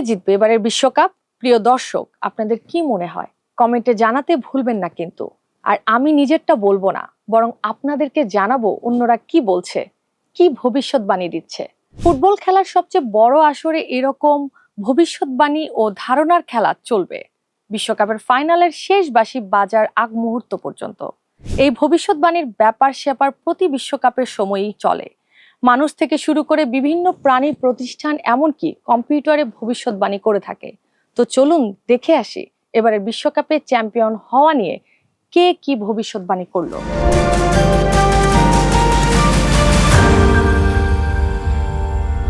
জিতবে এবারের বিশ্বকাপ? প্রিয় দর্শক, আপনাদের কি মনে হয় কমেন্টে জানাতে ভুলবেন না কিন্তু। আর আমি নিজেরটা বলবো না, বরং আপনাদেরকে জানাবো অন্যরা কি বলছে, কি ভবিষ্যৎবাণী দিচ্ছে। ফুটবল খেলার সবচেয়ে বড় আসরে এরকম ভবিষ্যৎবাণী ও ধারণার খেলা চলবে বিশ্বকাপের ফাইনালের শেষ বাঁশি বাজার আগ মুহূর্ত পর্যন্ত। এই ভবিষ্যৎবাণীর ব্যাপার স্যাপার প্রতি বিশ্বকাপের সময়ই চলে। মানুষ থেকে শুরু করে বিভিন্ন প্রাণী প্রতিষ্ঠান এমনকি কম্পিউটারে ভবিষ্যৎবাণী করে থাকে। তো চলুন দেখে আসি এবারের বিশ্বকাপে চ্যাম্পিয়ন হওয়া নিয়ে কে কি ভবিষ্যৎবাণী করলো।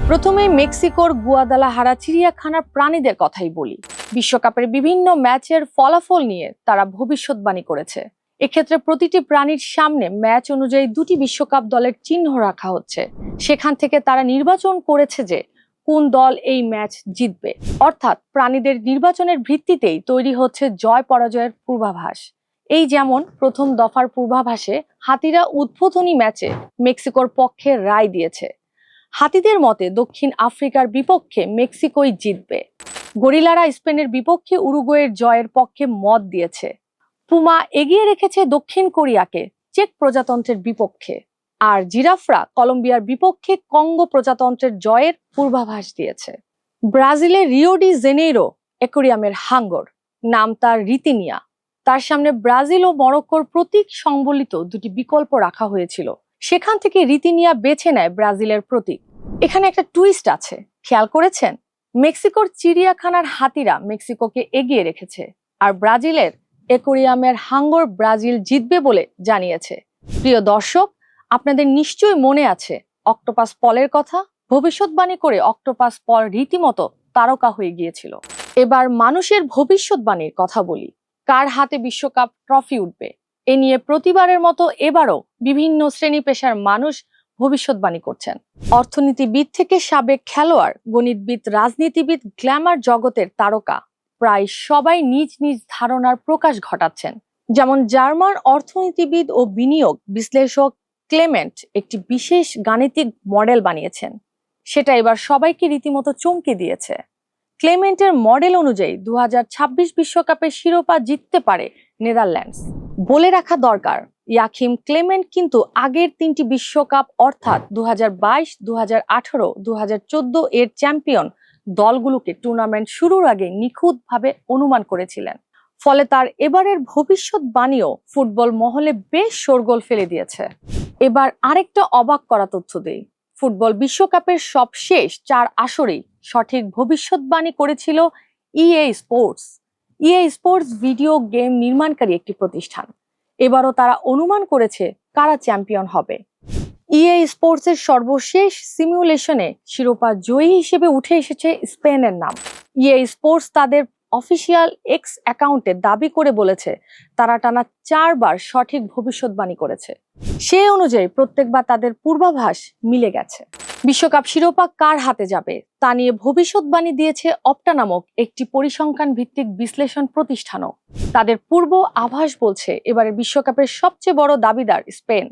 প্রথমে মেক্সিকোর গুয়াদালাহারা চিড়িয়াখানার প্রাণীদের কথাই বলি। বিশ্বকাপের বিভিন্ন ম্যাচের ফলাফল নিয়ে তারা ভবিষ্যৎবাণী করেছে। এক্ষেত্রে প্রতিটি প্রাণীর সামনে ম্যাচ অনুযায়ী দুটি বিশ্বকাপ দলের চিহ্ন রাখা হচ্ছে। সেখান থেকে তারা নির্বাচন করেছে যে কোন দল এই ম্যাচ জিতবে। অর্থাৎ প্রাণীদের নির্বাচনের ভিত্তিতেই তৈরি হচ্ছে জয় পরাজয়ের পূর্বাভাস। এই যেমন প্রথম দফার পূর্বাভাসে হাতিরা উদ্বোধনী ম্যাচে মেক্সিকোর পক্ষে রায় দিয়েছে। হাতিদের মতে দক্ষিণ আফ্রিকার বিপক্ষে মেক্সিকোই জিতবে। গরিলারা স্পেনের বিপক্ষে উরুগুয়ের জয়ের পক্ষে মত দিয়েছে। পুমা এগিয়ে রেখেছে দক্ষিণ কোরিয়াকে চেক প্রজাতন্ত্রের বিপক্ষে। আর জিরাফরা কলম্বিয়ার বিপক্ষে কঙ্গো প্রজাতন্ত্রের জয়ের পূর্বাভাস দিয়েছে। ব্রাজিলের রিও ডি জেনেইরো অ্যাকোয়ারিয়ামের হাঙ্গর, নাম তার রিতিনিয়া। তার সামনে ব্রাজিল ও মরক্কোর প্রতীক সংবলিত দুটি বিকল্প রাখা হয়েছিল। সেখান থেকে রিতিনিয়া বেছে নেয় ব্রাজিলের প্রতীক। এখানে একটা টুইস্ট আছে, খেয়াল করেছেন? মেক্সিকোর চিড়িয়াখানার হাতিরা মেক্সিকোকে এগিয়ে রেখেছে, আর ব্রাজিলের অ্যাকোয়ারিয়ামের হাঙ্গর ব্রাজিল জিতবে বলে জানিয়েছে। প্রিয় দর্শক, আপনাদের নিশ্চয়ই মনে আছে অক্টোপাস পলের কথা। ভবিষ্যৎবাণী করে অক্টোপাস পল রীতিমতো তারকা হয়ে গিয়েছিল। এবার মানুষের ভবিষ্যৎবাণীর কথা বলি। কার হাতে বিশ্বকাপ ট্রফি উঠবে এ নিয়ে প্রতিবারের মতো এবারও বিভিন্ন শ্রেণী পেশার মানুষ ভবিষ্যৎবাণী করছেন। অর্থনীতিবিদ থেকে সাবেক খেলোয়াড়, গণিতবিদ, রাজনীতিবিদ, গ্ল্যামার জগতের তারকা প্রায় সবাই নিজ নিজ ধারণার প্রকাশ ঘটাচ্ছেন। যেমন জার্মান অর্থনীতিবিদ ও বিনিয়োগ বিশ্লেষক ক্লেমেন্ট একটি বিশেষ গাণিতিক মডেল বানিয়েছেন। সেটা এবার সবাইকে রীতিমতো চমকে দিয়েছে। ক্লেমেন্টের মডেল অনুযায়ী 2026 বিশ্বকাপের শিরোপা জিততে পারে নেদারল্যান্ডস। বলে রাখা দরকার, ইয়াকিম ক্লেমেন্ট কিন্তু আগের তিনটি বিশ্বকাপ অর্থাৎ 2022, 2018, 2014 এর চ্যাম্পিয়ন দলগুলোকে টুর্নামেন্ট শুরুর আগে নিখুঁতভাবে অনুমান করেছিলেন। ফলে তার এবারের ভবিষ্যৎবাণীও ফুটবল মহলে বেশ শোরগোল ফেলে দিয়েছে। এবার আরেকটা অবাক করা তথ্য দেই। ফুটবল বিশ্বকাপের সবশেষ 4 আসরেই সঠিক ভবিষ্যৎবাণী করেছিল ইএ স্পোর্টস। ইএ স্পোর্টস ভিডিও গেম নির্মাণকারী একটি প্রতিষ্ঠান। এবারও তারা অনুমান করেছে কারা চ্যাম্পিয়ন হবে। ইএ স্পোর্টসের সর্বশেষ সিমুলেশনে শিরোপা জয়ী হিসেবে উঠে এসেছে স্পেনের নাম। ইএ স্পোর্টস তাদের অফিসিয়াল এক্স অ্যাকাউন্টে দাবি করে বলেছে তারা টানা 4 বার সঠিক ভবিষ্যৎবাণী করেছে। সে অনুযায়ী প্রত্যেকবার তাদের পূর্বাভাস মিলে গেছে। বিশ্বকাপ শিরোপা কার হাতে যাবে তা নিয়ে ভবিষ্যৎবাণী দিয়েছে অপটা নামক একটি পরিসংখ্যান ভিত্তিক বিশ্লেষণ প্রতিষ্ঠানও। তাদের পূর্ব আভাস বলছে এবারে বিশ্বকাপের সবচেয়ে বড় দাবিদার স্পেন।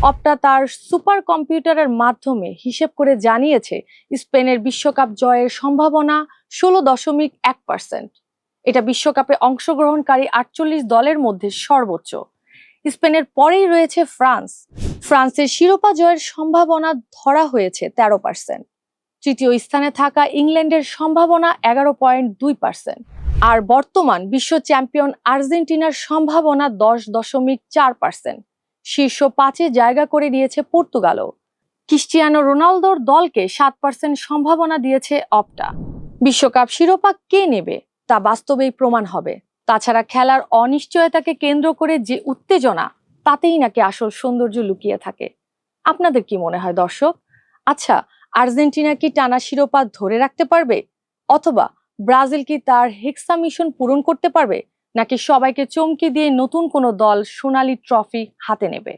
অপটা তার সুপার কম্পিউটারের মাধ্যমে হিসেব করে জানিয়েছে স্পেনের বিশ্বকাপ জয়ের সম্ভাবনা 16.1%। এটা বিশ্বকাপে অংশগ্রহণকারী 48 দলের মধ্যে সর্বোচ্চ। স্পেনের পরেই রয়েছে ফ্রান্স। ফ্রান্সের শিরোপা জয়ের সম্ভাবনা ধরা হয়েছে 13%। তৃতীয় স্থানে থাকা ইংল্যান্ডের সম্ভাবনা 11.2%। আর বর্তমান বিশ্ব চ্যাম্পিয়ন আর্জেন্টিনার সম্ভাবনা 10.4%। শীর্ষ 5-এ জায়গা করে নিয়েছে পর্তুগালও। ক্রিস্টিয়ানো রোনালদোর দলকে 7% সম্ভাবনা দিয়েছে অপটা। বিশ্বকাপ শিরোপা কে নেবে তা বাস্তবেই প্রমাণ হবে। তাছাড়া খেলার অনিশ্চয়তাকে কেন্দ্র করে যে উত্তেজনা, তাতেই নাকি আসল সৌন্দর্য লুকিয়ে থাকে। আপনাদের কি মনে হয় দর্শক? আচ্ছা, আর্জেন্টিনা কি টানা শিরোপা ধরে রাখতে পারবে, অথবা ব্রাজিল কি তার হেক্সা মিশন পূরণ করতে পারবে, নাকি সবাইকে চমকে দিয়ে নতুন কোনো দল সোনালী ট্রফি হাতে নেবে?